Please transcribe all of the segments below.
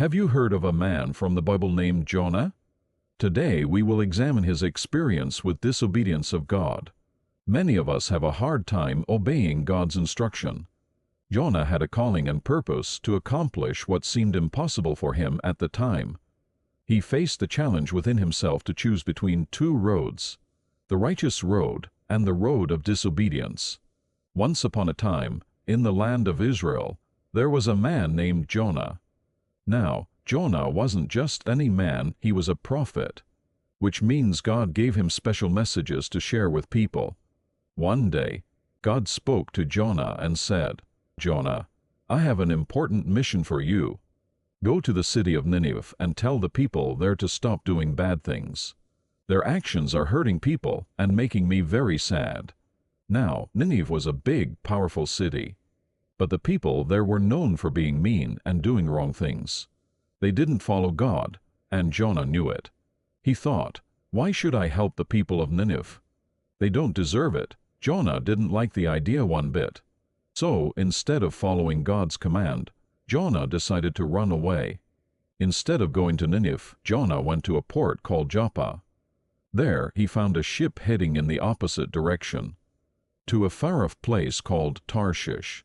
Have you heard of a man from the Bible named Jonah? Today we will examine his experience with disobedience of God. Many of us have a hard time obeying God's instruction. Jonah had a calling and purpose to accomplish what seemed impossible for him at the time. He faced the challenge within himself to choose between two roads, the righteous road and the road of disobedience. Once upon a time, in the land of Israel, there was a man named Jonah. Now, Jonah wasn't just any man, he was a prophet, which means God gave him special messages to share with people. One day, God spoke to Jonah and said, "Jonah, I have an important mission for you. Go to the city of Nineveh and tell the people there to stop doing bad things. Their actions are hurting people and making me very sad." Now, Nineveh was a big, powerful city, but the people there were known for being mean and doing wrong things. They didn't follow God, and Jonah knew it. He thought, "Why should I help the people of Nineveh? They don't deserve it." Jonah didn't like the idea one bit. So, instead of following God's command, Jonah decided to run away. Instead of going to Nineveh, Jonah went to a port called Joppa. There he found a ship heading in the opposite direction, to a far-off place called Tarshish.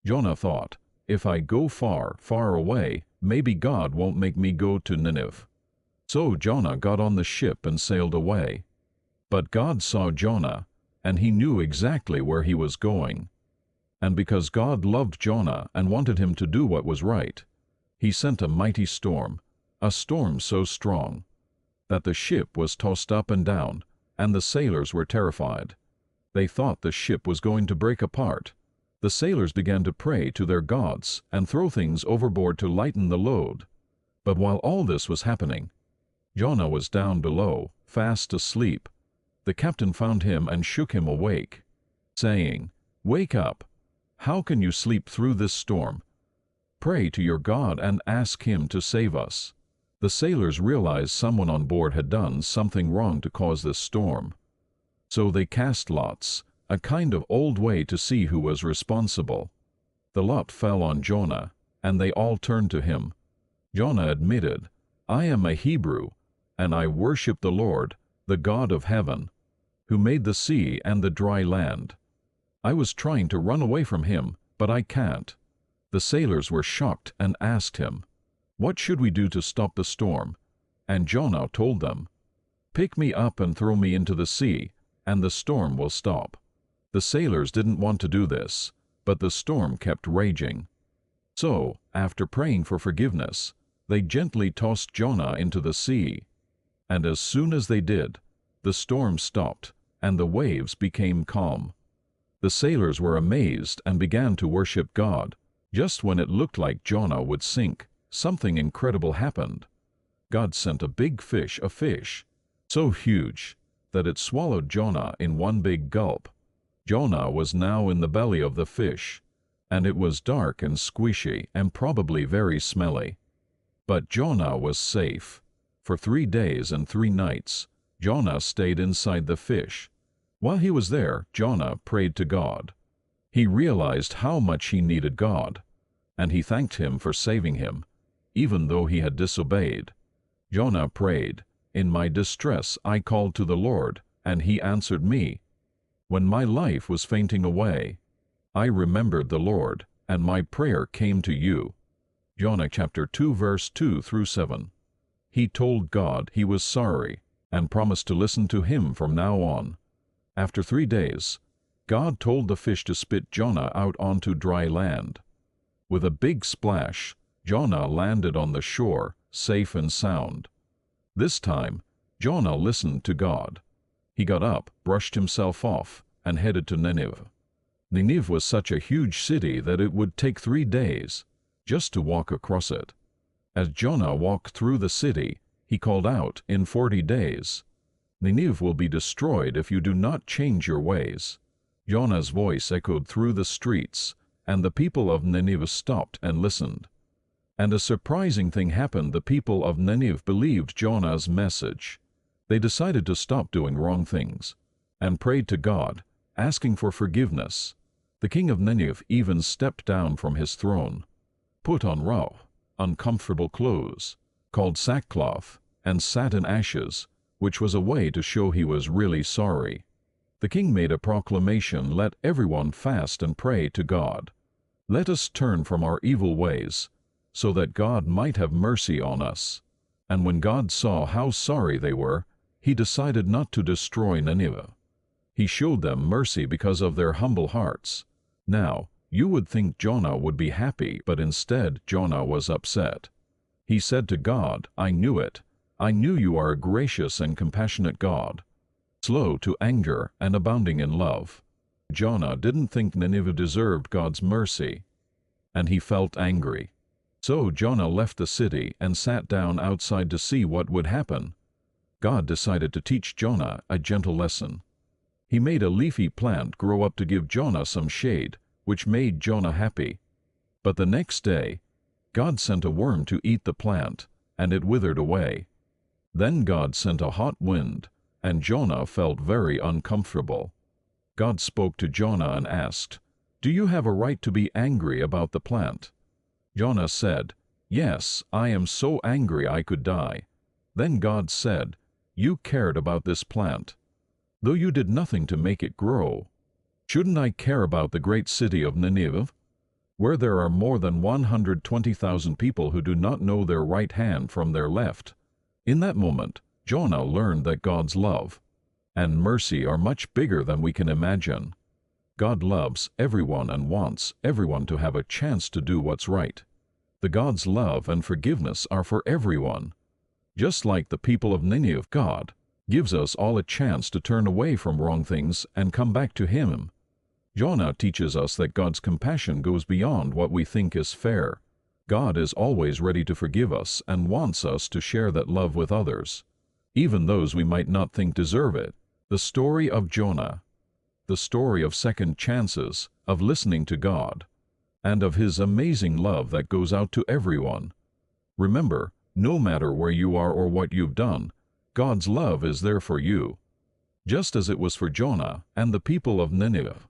Jonah thought, "If I go far, far away, maybe God won't make me go to Nineveh." So Jonah got on the ship and sailed away. But God saw Jonah, and he knew exactly where he was going. And because God loved Jonah and wanted him to do what was right, he sent a mighty storm, a storm so strong that the ship was tossed up and down, and the sailors were terrified. They thought the ship was going to break apart. The sailors began to pray to their gods and throw things overboard to lighten the load. But while all this was happening, Jonah was down below, fast asleep. The captain found him and shook him awake, saying, "Wake up! How can you sleep through this storm? Pray to your God and ask him to save us." The sailors realized someone on board had done something wrong to cause this storm. So they cast lots, a kind of old way to see who was responsible. The lot fell on Jonah, and they all turned to him. Jonah admitted, "I am a Hebrew, and I worship the Lord, the God of heaven, who made the sea and the dry land. I was trying to run away from him, but I can't." The sailors were shocked and asked him, "What should we do to stop the storm?" And Jonah told them, "Pick me up and throw me into the sea, and the storm will stop." The sailors didn't want to do this, but the storm kept raging. So, after praying for forgiveness, they gently tossed Jonah into the sea. And as soon as they did, the storm stopped, and the waves became calm. The sailors were amazed and began to worship God. Just when it looked like Jonah would sink, something incredible happened. God sent a big fish, a fish so huge that it swallowed Jonah in one big gulp. Jonah was now in the belly of the fish, and it was dark and squishy and probably very smelly. But Jonah was safe. For 3 days and 3 nights, Jonah stayed inside the fish. While he was there, Jonah prayed to God. He realized how much he needed God, and he thanked him for saving him, even though he had disobeyed. Jonah prayed, "In my distress I called to the Lord, and he answered me. When my life was fainting away, I remembered the Lord, and my prayer came to you." Jonah chapter 2 verse 2 through 7. He told God he was sorry and promised to listen to him from now on. After 3 days, God told the fish to spit Jonah out onto dry land. With a big splash, Jonah landed on the shore, safe and sound. This time, Jonah listened to God. He got up, brushed himself off, and headed to Nineveh. Nineveh was such a huge city that it would take 3 days just to walk across it. As Jonah walked through the city, he called out, "In 40 days, Nineveh will be destroyed if you do not change your ways." Jonah's voice echoed through the streets, and the people of Nineveh stopped and listened. And a surprising thing happened. The people of Nineveh believed Jonah's message. They decided to stop doing wrong things and prayed to God, asking for forgiveness. The king of Nineveh even stepped down from his throne, put on wrath, uncomfortable clothes, called sackcloth, and sat in ashes, which was a way to show he was really sorry. The king made a proclamation, "Let everyone fast and pray to God. Let us turn from our evil ways, so that God might have mercy on us." And when God saw how sorry they were, he decided not to destroy Nineveh. He showed them mercy because of their humble hearts. Now, you would think Jonah would be happy, but instead Jonah was upset. He said to God, "I knew it. I knew you are a gracious and compassionate God, slow to anger and abounding in love." Jonah didn't think Nineveh deserved God's mercy, and he felt angry. So Jonah left the city and sat down outside to see what would happen. God decided to teach Jonah a gentle lesson. He made a leafy plant grow up to give Jonah some shade, which made Jonah happy. But the next day, God sent a worm to eat the plant, and it withered away. Then God sent a hot wind, and Jonah felt very uncomfortable. God spoke to Jonah and asked, "Do you have a right to be angry about the plant?" Jonah said, "Yes, I am so angry I could die." Then God said, "You cared about this plant, though you did nothing to make it grow. Shouldn't I care about the great city of Nineveh, where there are more than 120,000 people who do not know their right hand from their left?" In that moment, Jonah learned that God's love and mercy are much bigger than we can imagine. God loves everyone and wants everyone to have a chance to do what's right. The God's love and forgiveness are for everyone. Just like the people of Nineveh, God gives us all a chance to turn away from wrong things and come back to Him. Jonah teaches us that God's compassion goes beyond what we think is fair. God is always ready to forgive us and wants us to share that love with others, even those we might not think deserve it. The story of Jonah, the story of second chances, of listening to God, and of His amazing love that goes out to everyone. Remember, no matter where you are or what you've done, God's love is there for you, just as it was for Jonah and the people of Nineveh.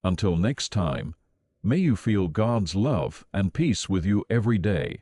Until next time, may you feel God's love and peace with you every day.